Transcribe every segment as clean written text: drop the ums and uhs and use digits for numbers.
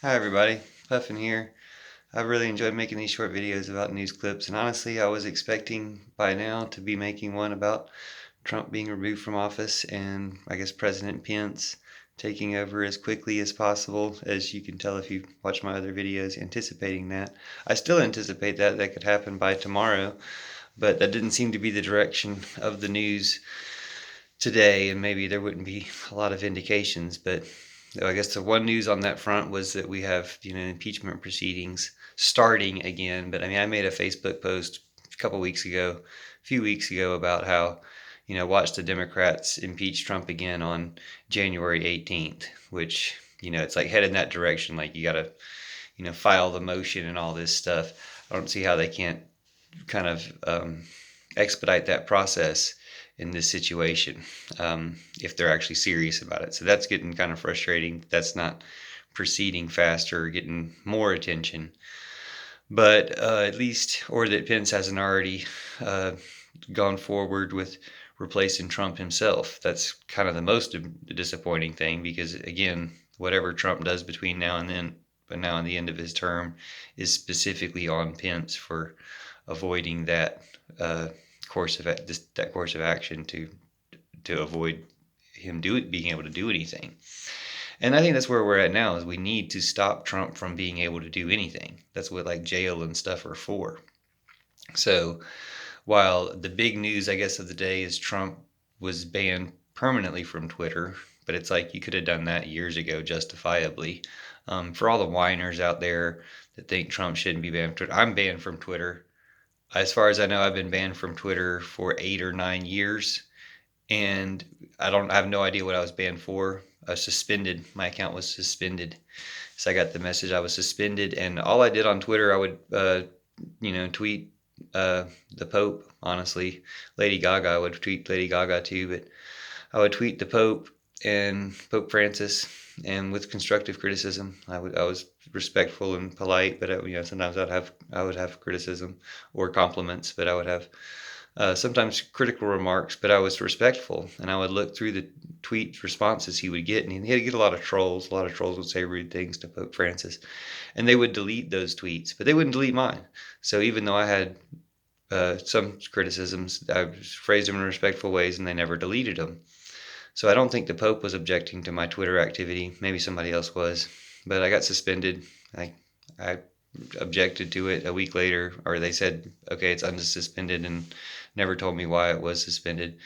Hi everybody, Puffin here. I really enjoyed making these short videos about news clips, and honestly I was expecting by now to be making one about Trump being removed from office and I guess President Pence taking over as quickly as possible, as you can tell if you watch my other videos, anticipating that. I still anticipate that could happen by tomorrow, but that didn't seem to be the direction of the news today, and maybe there wouldn't be a lot of indications, but I guess the one news on that front was that we have, impeachment proceedings starting again. But I mean, I made a Facebook post a few weeks ago about how, watch the Democrats impeach Trump again on January 18th, which, it's like headed in that direction. Like you got to, file the motion and all this stuff. I don't see how they can't kind of expedite that process in this situation, if they're actually serious about it. So that's getting kind of frustrating. That's not proceeding faster, getting more attention. But at least, or that Pence hasn't already gone forward with replacing Trump himself. That's kind of the most disappointing thing, because again, whatever Trump does between now and then, but now and the end of his term, is specifically on Pence for avoiding that course of action to avoid him being able to do anything. And I think that's where we're at now, is we need to stop Trump from being able to do anything. That's what like jail and stuff are for. So while the big news, I guess, of the day is Trump was banned permanently from Twitter, but it's like you could have done that years ago justifiably. For all the whiners out there that think Trump shouldn't be banned from Twitter, I'm banned from Twitter. As far as I know, I've been banned from Twitter for 8 or 9 years, and I have no idea what I was banned for. I was suspended. My account was suspended. So I got the message I was suspended, and all I did on Twitter, I would, tweet the Pope, honestly. Lady Gaga, I would tweet Lady Gaga too, but I would tweet the Pope and Pope Francis, and with constructive criticism. I was respectful and polite, but sometimes I would have criticism or compliments, but I would have sometimes critical remarks, but I was respectful, and I would look through the tweet responses he would get, and he'd get a lot of trolls. A lot of trolls would say rude things to Pope Francis, and they would delete those tweets, but they wouldn't delete mine. So even though I had some criticisms, I phrased them in respectful ways, and they never deleted them. So I don't think the Pope was objecting to my Twitter activity. Maybe somebody else was, but I got suspended. I objected to it a week later, or they said, okay, it's unsuspended, and never told me why it was suspended.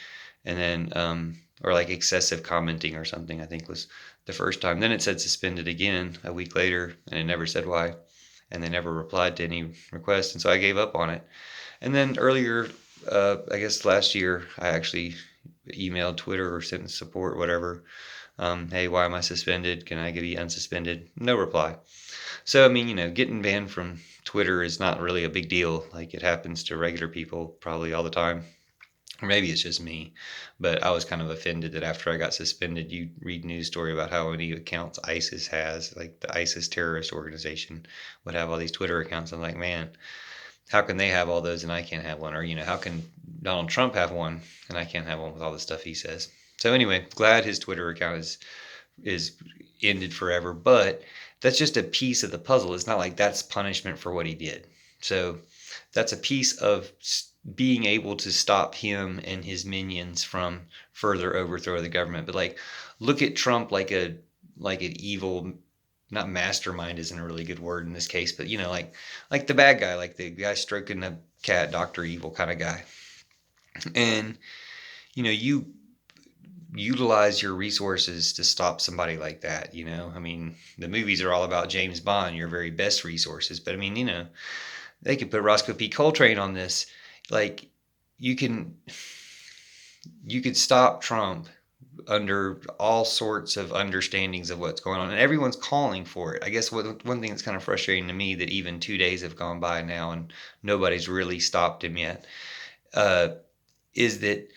And then, or like excessive commenting or something, I think was the first time. Then it said suspended again a week later, and it never said why. And they never replied to any request. And so I gave up on it. And then earlier, I guess last year, I actually emailed Twitter or sent support, whatever. Hey, why am I suspended? Can I be unsuspended? No reply. So, I mean, getting banned from Twitter is not really a big deal. Like, it happens to regular people probably all the time. Or maybe it's just me. But I was kind of offended that after I got suspended, you read news story about how many accounts ISIS has, like the ISIS terrorist organization would have all these Twitter accounts. I'm like, man, how can they have all those and I can't have one? Or, how can Donald Trump have one and I can't have one with all the stuff he says? So anyway, glad his Twitter account is ended forever, but that's just a piece of the puzzle. It's not like that's punishment for what he did. So that's a piece of being able to stop him and his minions from further overthrow of the government. But like, look at Trump like an evil, not mastermind isn't a really good word in this case, but like the bad guy, like the guy stroking the cat, Dr. Evil kind of guy. And you utilize your resources to stop somebody like that. I mean, the movies are all about James Bond, your very best resources, but I mean, they could put Roscoe P. Coltrane on this. Like, you could stop Trump under all sorts of understandings of what's going on, and everyone's calling for it. I guess one thing that's kind of frustrating to me, that even 2 days have gone by now and nobody's really stopped him yet, is that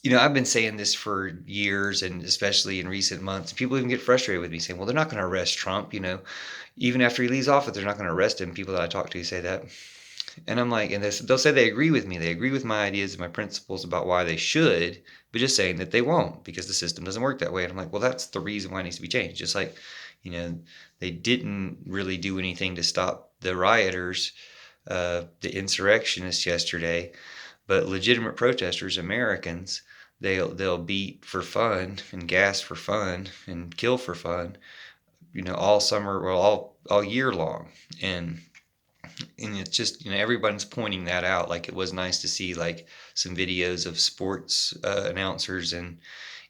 I've been saying this for years, and especially in recent months, people even get frustrated with me saying, well, they're not going to arrest Trump. Even after he leaves office, they're not going to arrest him. People that I talk to say that. And I'm like, and they'll say they agree with me. They agree with my ideas and my principles about why they should, but just saying that they won't because the system doesn't work that way. And I'm like, well, that's the reason why it needs to be changed. Just like, You know, they didn't really do anything to stop the rioters, the insurrectionists yesterday, but legitimate protesters, Americans, they'll beat for fun and gas for fun and kill for fun, all summer, well, all year long. And it's just, everyone's pointing that out. Like, it was nice to see like some videos of sports announcers, and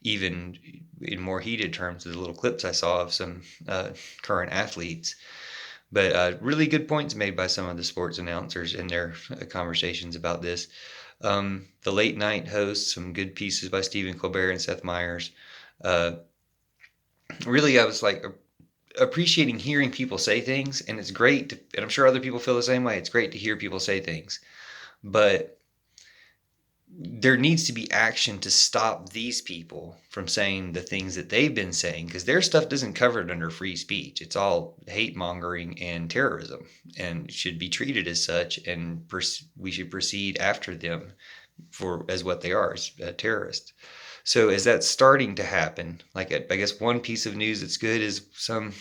even in more heated terms, the little clips I saw of some current athletes. But really good points made by some of the sports announcers in their conversations about this. The late night hosts, some good pieces by Stephen Colbert and Seth Meyers. Really, I was like appreciating hearing people say things, and it's great to, and I'm sure other people feel the same way. It's great to hear people say things, but there needs to be action to stop these people from saying the things that they've been saying, because their stuff doesn't cover it under free speech. It's all hate mongering and terrorism, and should be treated as such, and we should proceed after them as what they are, as terrorists. So as that's starting to happen, like, I guess one piece of news that's good is some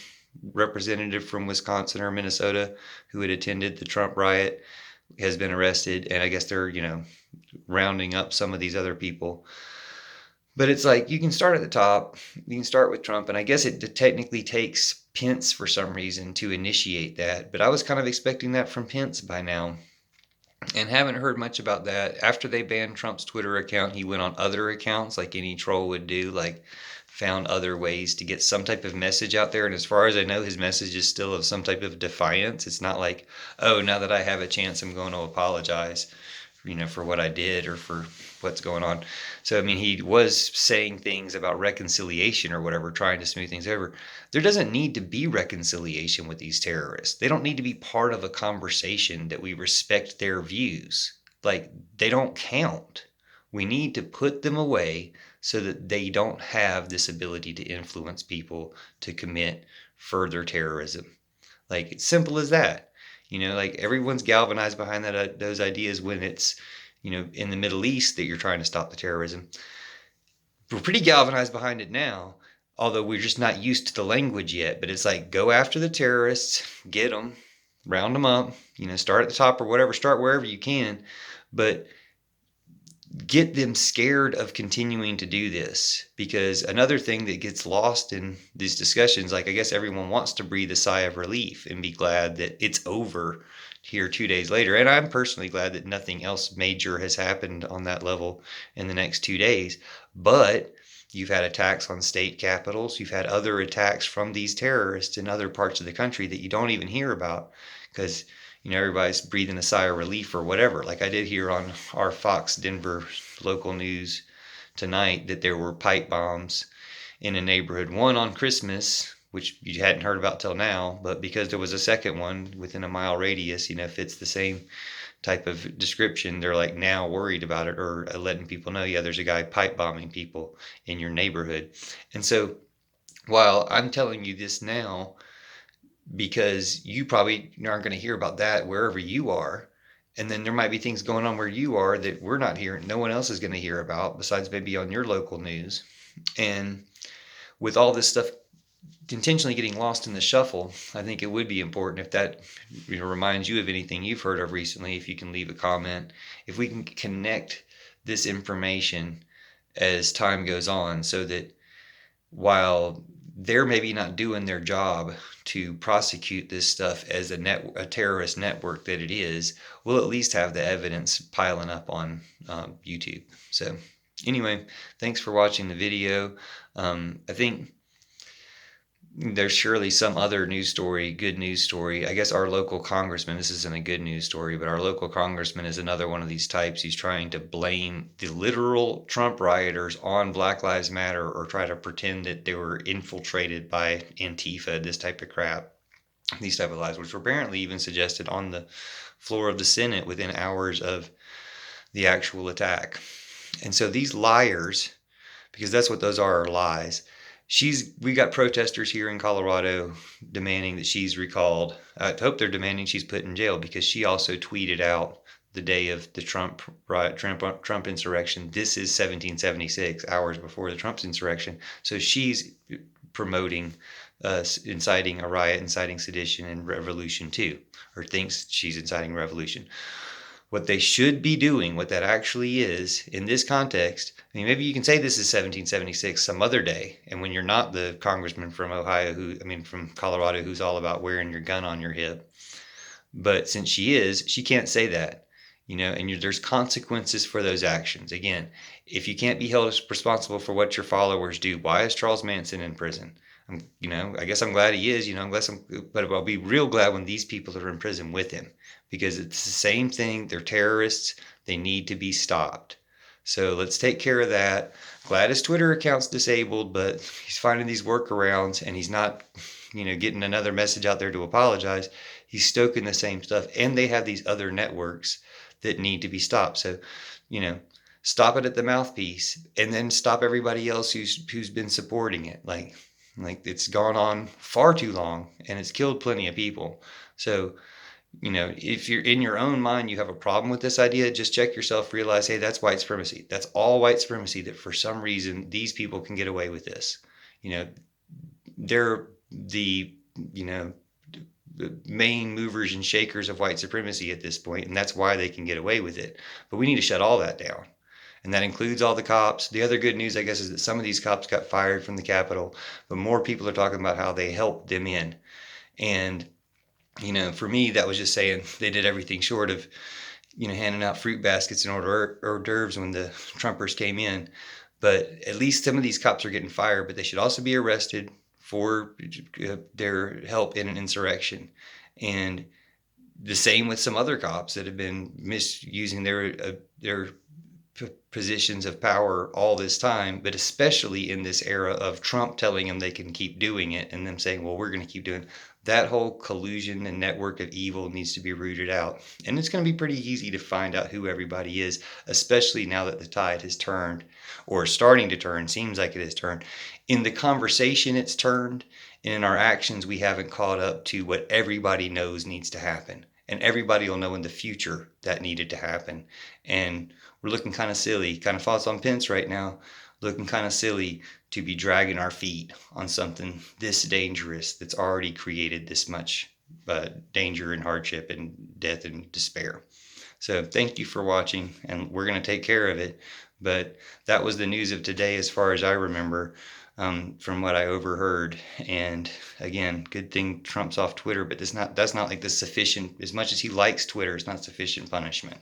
representative from Wisconsin or Minnesota who had attended the Trump riot has been arrested, and I guess they're, rounding up some of these other people. But it's like, you can start at the top. You can start with Trump, and I guess it technically takes Pence for some reason to initiate that. But I was kind of expecting that from Pence by now, and haven't heard much about that. After they banned Trump's Twitter account, he went on other accounts like any troll would do, like found other ways to get some type of message out there. And as far as I know, his message is still of some type of defiance. It's not like, oh, now that I have a chance, I'm going to apologize, for what I did or for what's going on. So, I mean, he was saying things about reconciliation or whatever, trying to smooth things over. There doesn't need to be reconciliation with these terrorists. They don't need to be part of a conversation that we respect their views. Like, they don't count. We need to put them away so that they don't have this ability to influence people to commit further terrorism. Like, it's simple as that. Like, everyone's galvanized behind those ideas when it's, in the Middle East that you're trying to stop the terrorism. We're pretty galvanized behind it now, although we're just not used to the language yet. But it's like, go after the terrorists, get them, round them up, start at the top or whatever, start wherever you can, but get them scared of continuing to do this. Because another thing that gets lost in these discussions, like, I guess everyone wants to breathe a sigh of relief and be glad that it's over here 2 days later. And I'm personally glad that nothing else major has happened on that level in the next 2 days. But you've had attacks on state capitals. You've had other attacks from these terrorists in other parts of the country that you don't even hear about, because everybody's breathing a sigh of relief or whatever. Like, I did hear on our Fox Denver local news tonight that there were pipe bombs in a neighborhood, one on Christmas, which you hadn't heard about till now, but because there was a second one within a mile radius, fits the same type of description, they're like now worried about it, or letting people know, yeah, there's a guy pipe bombing people in your neighborhood. And so while I'm telling you this now, because you probably aren't going to hear about that wherever you are, and then there might be things going on where you are that we're not hearing, no one else is going to hear about besides maybe on your local news. And with all this stuff intentionally getting lost in the shuffle, I think it would be important, if that reminds you of anything you've heard of recently, if you can leave a comment, if we can connect this information as time goes on, so that while they're maybe not doing their job to prosecute this stuff as a terrorist network that it is, we'll at least have the evidence piling up on YouTube. So anyway, thanks for watching the video. I think there's surely some other news story, good news story. I guess our local congressman, this isn't a good news story, but our local congressman is another one of these types. He's trying to blame the literal Trump rioters on Black Lives Matter, or try to pretend that they were infiltrated by Antifa, this type of crap, these type of lies, which were apparently even suggested on the floor of the Senate within hours of the actual attack. And so these liars, because that's what those are lies. We got protesters here in Colorado demanding that she's recalled. I hope they're demanding she's put in jail, because she also tweeted out the day of the Trump insurrection, this is 1776, hours before the Trump's insurrection. So she's promoting, inciting a riot, inciting sedition and revolution too, or thinks she's inciting revolution. What they should be doing, what that actually is in this context, I mean, maybe you can say this is 1776 some other day, and when you're not the congressman from from Colorado, who's all about wearing your gun on your hip. But since she is, she can't say that, and there's consequences for those actions. Again, if you can't be held responsible for what your followers do, why is Charles Manson in prison? I guess I'm glad he is, but I'll be real glad when these people are in prison with him, because it's the same thing. They're terrorists. They need to be stopped. So let's take care of that. Glad his Twitter account's disabled, but he's finding these workarounds, and he's not, getting another message out there to apologize. He's stoking the same stuff, and they have these other networks that need to be stopped. So, stop it at the mouthpiece, and then stop everybody else who's been supporting it. Like it's gone on far too long, and it's killed plenty of people. So, if you're in your own mind, you have a problem with this idea, just check yourself, realize, hey, that's white supremacy. That's all white supremacy, that for some reason these people can get away with this. They're the main movers and shakers of white supremacy at this point, and that's why they can get away with it. But we need to shut all that down. And that includes all the cops. The other good news, I guess, is that some of these cops got fired from the Capitol, but more people are talking about how they helped them in. And, for me, that was just saying they did everything short of, handing out fruit baskets and hors d'oeuvres when the Trumpers came in. But at least some of these cops are getting fired, but they should also be arrested for their help in an insurrection. And the same with some other cops that have been misusing their positions of power all this time, but especially in this era of Trump telling them they can keep doing it, and them saying, well, we're going to keep doing it. That whole collusion and network of evil needs to be rooted out. And it's going to be pretty easy to find out who everybody is, especially now that the tide has turned, or starting to turn, seems like it has turned. In the conversation, it's turned, and in our actions, we haven't caught up to what everybody knows needs to happen. And everybody will know in the future that needed to happen. And we're looking kind of silly, kind of false on Pence right now, looking kind of silly to be dragging our feet on something this dangerous that's already created this much danger and hardship and death and despair. So thank you for watching, and we're going to take care of it. But that was the news of today as far as I remember, from what I overheard. And again, good thing Trump's off Twitter, but that's not like the sufficient, as much as he likes Twitter, it's not sufficient punishment.